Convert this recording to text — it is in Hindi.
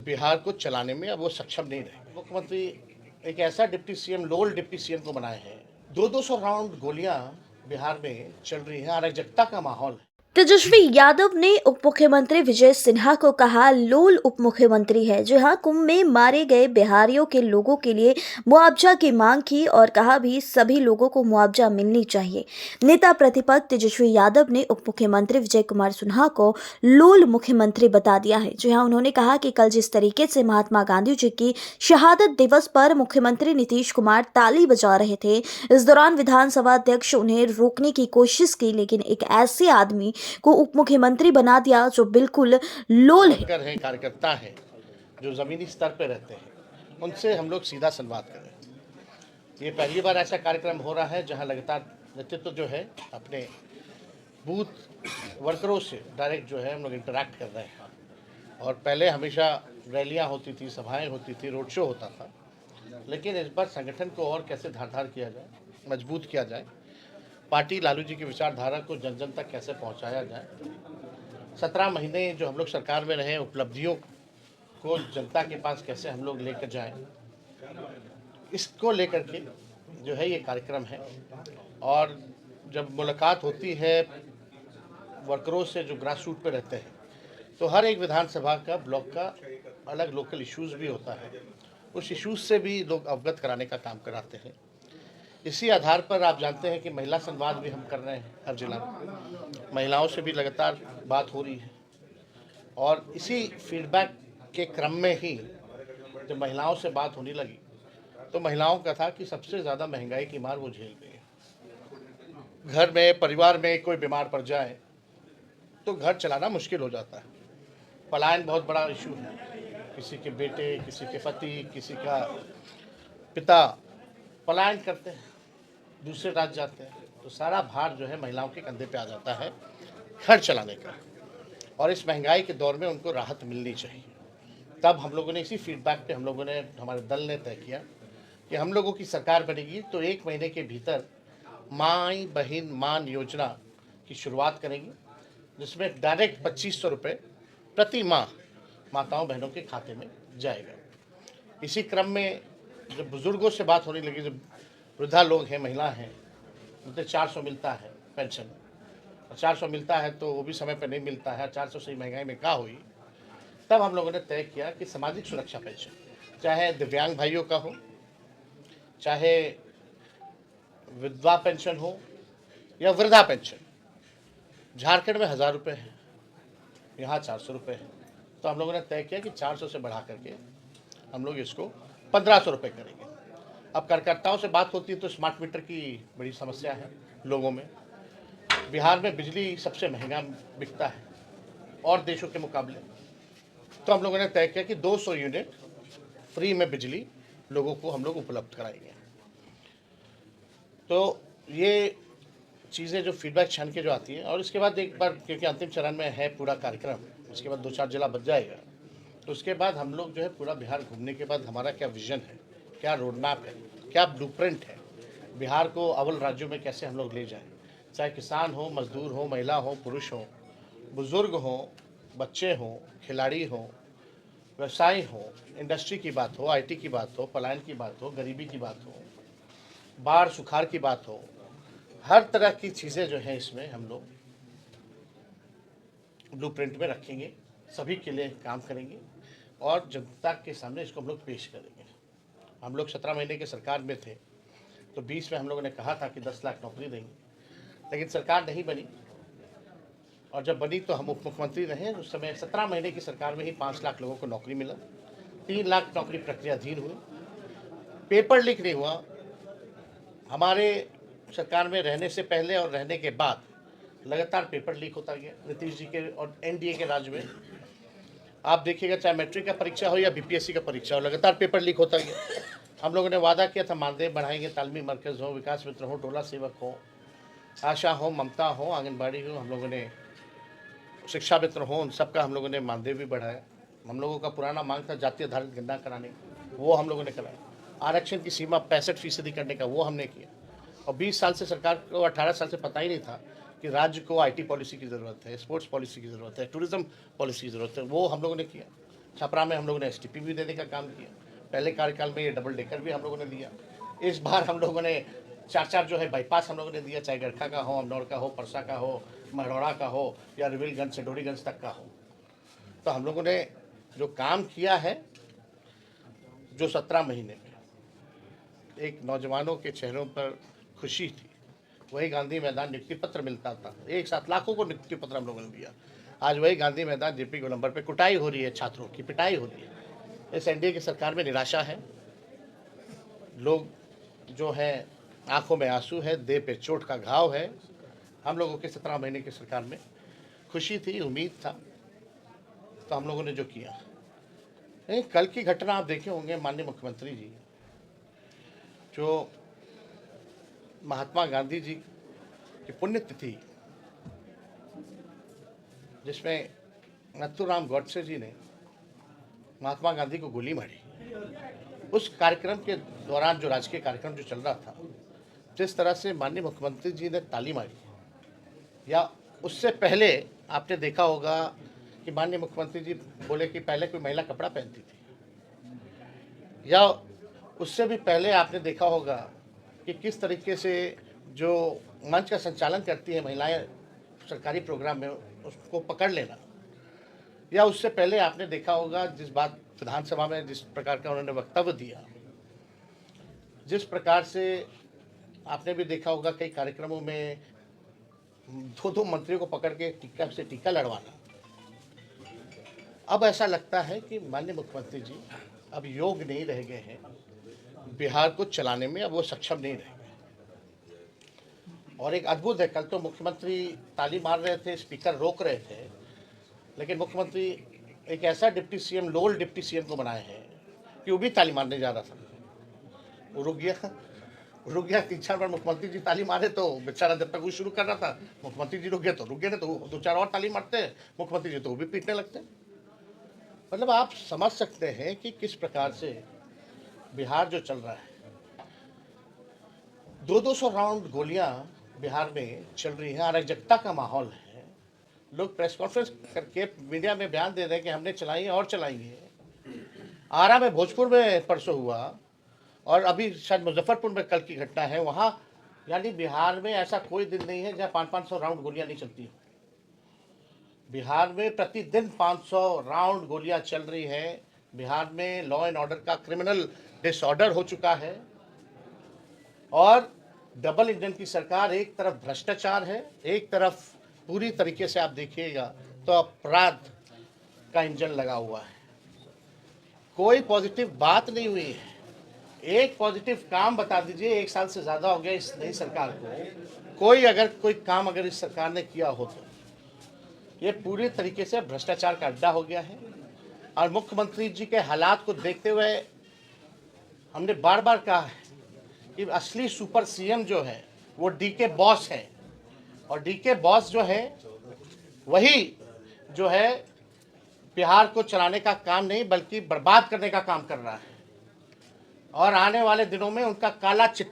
बिहार को चलाने में अब वो सक्षम नहीं रहे। मुख्यमंत्री एक ऐसा deputy CM, lower deputy CM को बनाए हैं। 200 राउंड गोलियां बिहार में चल रही हैं, अराजकता का माहौल है। तेजस्वी यादव ने उप मुख्यमंत्री विजय सिन्हा को कहा लोल उप मुख्यमंत्री है। जहां कुंभ में मारे गए बिहारियों के लोगों के लिए मुआवजा की मांग की और कहा भी सभी लोगों को मुआवजा मिलनी चाहिए। नेता प्रतिपक्ष तेजस्वी यादव ने उप मुख्यमंत्री विजय कुमार सिन्हा को लोल मुख्यमंत्री बता दिया है। जहां उन्होंने कहा कि कल जिस तरीके से महात्मा गांधी जी की शहादत दिवस पर मुख्यमंत्री नीतीश कुमार ताली बजा रहे थे, इस दौरान विधानसभा अध्यक्ष उन्हें रोकने की कोशिश की, लेकिन एक ऐसे आदमी को उप मुख्यमंत्री बना दिया जो बिल्कुल लोल है। कार्यकर्ता है जो जमीनी स्तर पर रहते हैं, उनसे हम लोग सीधा संवाद करें। ये पहली बार ऐसा कार्यक्रम हो रहा है जहां लगातार नेतृत्व जो है अपने बूथ वर्करों से डायरेक्ट जो है हम लोग इंटरैक्ट कर रहे हैं। और पहले हमेशा रैलियां होती थी, सभाएं होती थी, रोड शो होता था, लेकिन इस बार संगठन को और कैसे धारदार किया जाए, मजबूत किया जाए, पार्टी लालू जी की विचारधारा को जन जन तक कैसे पहुंचाया जाए, 17 महीने जो हम लोग सरकार में रहे उपलब्धियों को जनता के पास कैसे हम लोग लेकर जाएं, इसको लेकर के जो है ये कार्यक्रम है। और जब मुलाकात होती है वर्करों से जो ग्रास रूट पे रहते हैं, तो हर एक विधानसभा का ब्लॉक का अलग लोकल इश्यूज़ भी होता है, उस इश्यूज़ से भी लोग अवगत कराने का काम कराते हैं। इसी आधार पर आप जानते हैं कि महिला संवाद भी हम कर रहे हैं हर जिला में, महिलाओं से भी लगातार बात हो रही है। और इसी फीडबैक के क्रम में ही जब महिलाओं से बात होने लगी तो महिलाओं का था कि सबसे ज़्यादा महंगाई की मार वो झेल रही है। घर में, परिवार में कोई बीमार पड़ जाए तो घर चलाना मुश्किल हो जाता है। पलायन बहुत बड़ा इशू है, किसी के बेटे, किसी के पति, किसी का पिता पलायन करते हैं, दूसरे राज्य जाते हैं, तो सारा भार जो है महिलाओं के कंधे पे आ जाता है घर चलाने का। और इस महंगाई के दौर में उनको राहत मिलनी चाहिए। तब हम लोगों ने इसी फीडबैक पे हम लोगों ने, हमारे दल ने तय किया कि हम लोगों की सरकार बनेगी तो 1 महीने के भीतर माई बहन मान योजना की शुरुआत करेंगे, जिसमें डायरेक्ट 2500 रुपये प्रति माह माताओं बहनों के खाते में जाएगा। इसी क्रम में जब बुज़ुर्गों से बात होने लगी, जब वृद्धा लोग हैं, महिला हैं, उनसे 400 मिलता है पेंशन, और 400 मिलता है तो वो भी समय पर नहीं मिलता है, 400 से महंगाई में क्या हुई। तब हम लोगों ने तय किया कि सामाजिक सुरक्षा पेंशन, चाहे दिव्यांग भाइयों का हो, चाहे विधवा पेंशन हो या वृद्धा पेंशन, झारखंड में 1000 रुपये है, यहाँ 400 रुपये है। तो हम लोगों ने तय किया कि 400 से बढ़ा करके हम लोग इसको 1500 रुपये करेंगे। अब कार्यकर्ताओं से बात होती है तो स्मार्ट मीटर की बड़ी समस्या है लोगों में। बिहार में बिजली सबसे महंगा बिकता है और देशों के मुकाबले, तो हम लोगों ने तय किया कि 200 यूनिट फ्री में बिजली लोगों को हम लोग उपलब्ध कराएंगे। तो ये चीज़ें जो फीडबैक छान के जो आती है, और इसके बाद एक बार, क्योंकि अंतिम चरण में है पूरा कार्यक्रम, उसके बाद 2-4 जिला बच जाएगा, तो उसके बाद हम लोग जो है पूरा बिहार घूमने के बाद हमारा क्या विजन है, क्या रोड मैप है, क्या ब्लूप्रिंट है, बिहार को अव्वल राज्यों में कैसे हम लोग ले जाएं, चाहे किसान हो, मजदूर हो, महिला हो, पुरुष हो, बुजुर्ग हो, बच्चे हों, खिलाड़ी हों, व्यवसाय हो, इंडस्ट्री की बात हो, आईटी की बात हो, पलायन की बात हो, गरीबी की बात हो, बाढ़ सुखाड़ की बात हो, हर तरह की चीज़ें जो हैं इसमें हम लोग ब्लूप्रिंट में रखेंगे, सभी के लिए काम करेंगे और जनता के सामने इसको हम लोग पेश करेंगे। हम लोग 17 महीने के सरकार में थे तो 20 में हम लोगों ने कहा था कि 10 लाख नौकरी देंगे, लेकिन सरकार नहीं बनी, और जब बनी तो हम उप मुख्यमंत्री रहे। उस समय 17 महीने की सरकार में ही 5 लाख लोगों को नौकरी मिला, 3 लाख नौकरी प्रक्रियाधीन हुई, पेपर लीक नहीं हुआ। हमारे सरकार में रहने से पहले और रहने के बाद लगातार पेपर लीक होता गया नीतीश जी के और एनडीए के राज में। आप देखिएगा, चाहे मैट्रिक का परीक्षा हो या बीपीएससी का परीक्षा हो, लगातार पेपर लीक होता गया। हम लोगों ने वादा किया था मानदेय बढ़ाएंगे, तालमी मरकज़ हो, विकास मित्र हो, टोला सेवक हो, आशा हो, ममता हो, आंगनबाड़ी हो, हम लोगों ने शिक्षा मित्र हो, उन सबका हम लोगों ने मानदेय भी बढ़ाया। हम लोगों का पुराना मांग था जाति आधारित गणना कराने का, वो हम लोगों ने कराया। आरक्षण की सीमा 65% करने का, वो हमने किया। और 20 साल से सरकार को, 18 साल से पता ही नहीं था कि राज्य को आईटी पॉलिसी की ज़रूरत है, स्पोर्ट्स पॉलिसी की ज़रूरत है, टूरिज्म पॉलिसी की ज़रूरत है, वो हम लोगों ने किया। छपरा में हम लोगों ने एसटीपी भी देने का काम किया। पहले कार्यकाल में ये डबल डेकर भी हम लोगों ने दिया। इस बार हम लोगों ने 4 जो है बाईपास हम लोगों ने दिया, चाहे गरखा का हो, अमनौर का हो, परसा का हो, महरौरा का हो या रिविलगंज से डोरीगंज तक का हो। तो हम लोगों ने जो काम किया है, जो 17 महीने में एक नौजवानों के चेहरों पर खुशी थी, वही गांधी मैदान नियुक्ति पत्र मिलता था, एक साथ लाखों को नियुक्ति पत्र हम लोगों ने दिया। आज वही गांधी मैदान जेपी गोलंबर पे कुटाई हो रही है, छात्रों की पिटाई हो रही है। इस एनडीए की सरकार में निराशा है, लोग जो है आंखों में आंसू है, देह पे चोट का घाव है। हम लोगों के 17 महीने की सरकार में खुशी थी, उम्मीद था, तो हम लोगों ने जो किया। कल की घटना आप देखे होंगे, माननीय मुख्यमंत्री जी जो महात्मा गांधी जी की पुण्यतिथि, जिसमें नथुराम गॉडसे जी ने महात्मा गांधी को गोली मारी, उस कार्यक्रम के दौरान जो राजकीय कार्यक्रम जो चल रहा था, जिस तरह से माननीय मुख्यमंत्री जी ने ताली मारी, या उससे पहले आपने देखा होगा कि माननीय मुख्यमंत्री जी बोले कि पहले कोई महिला कपड़ा पहनती थी, या उससे भी पहले आपने देखा होगा कि किस तरीके से जो मंच का संचालन करती है महिलाएं सरकारी प्रोग्राम में, उसको पकड़ लेना, या उससे पहले आपने देखा होगा जिस बात विधानसभा में जिस प्रकार का उन्होंने वक्तव्य दिया, जिस प्रकार से आपने भी देखा होगा कई कार्यक्रमों में 2 मंत्रियों को पकड़ के टीका से टीका लड़वाना। अब ऐसा लगता है कि माननीय मुख्यमंत्री जी अब योग्य नहीं रह गए हैं बिहार को चलाने में, अब वो सक्षम नहीं रह गए। और एक अद्भुत है, कल तो मुख्यमंत्री ताली मार रहे थे, स्पीकर रोक रहे थे, लेकिन मुख्यमंत्री एक ऐसा डिप्टी सीएम, लोल डिप्टी सीएम को बनाए हैं कि वो भी ताली मारने जा रहा था, वो रुक गया 3-4 बार मुख्यमंत्री जी ताली मारे तो बेचारा जब तक वो शुरू कर रहा था, मुख्यमंत्री जी रुक गए तो रुक गए, तो 2-4 और ताली मारते हैं मुख्यमंत्री जी तो वो भी पीटने लगते हैं। मतलब आप समझ सकते हैं कि किस प्रकार से बिहार जो चल रहा है। 200 राउंड गोलियां बिहार में चल रही हैं, अराजकता का माहौल है। लोग प्रेस कॉन्फ्रेंस करके मीडिया में बयान दे रहे हैं कि हमने चलाई है और चलाएंगे। आरा में, भोजपुर में परसों हुआ, और अभी शायद मुजफ्फरपुर में कल की घटना है वहाँ। यानी बिहार में ऐसा कोई दिन नहीं है जहाँ 500 राउंड गोलियां नहीं चलती हो। बिहार में प्रतिदिन 500 राउंड गोलियां चल रही हैं। बिहार में लॉ एंड ऑर्डर का क्रिमिनल डिसऑर्डर हो चुका है, और डबल इंजन की सरकार, एक तरफ भ्रष्टाचार है, एक तरफ पूरी तरीके से आप देखिएगा तो अपराध का इंजन लगा हुआ है। कोई पॉजिटिव बात नहीं हुई है। एक पॉजिटिव काम बता दीजिए, 1 साल से ज़्यादा हो गया इस नई सरकार को, कोई काम अगर इस सरकार ने किया हो तो। ये पूरी तरीके से भ्रष्टाचार का अड्डा हो गया है। और मुख्यमंत्री जी के हालात को देखते हुए हमने बार बार कहा है कि असली सुपर सीएम जो है वो डीके बॉस है, और डीके बॉस जो है वही जो है बिहार को चलाने का काम नहीं बल्कि बर्बाद करने का काम कर रहा है। और आने वाले दिनों में उनका काला चिट्ठा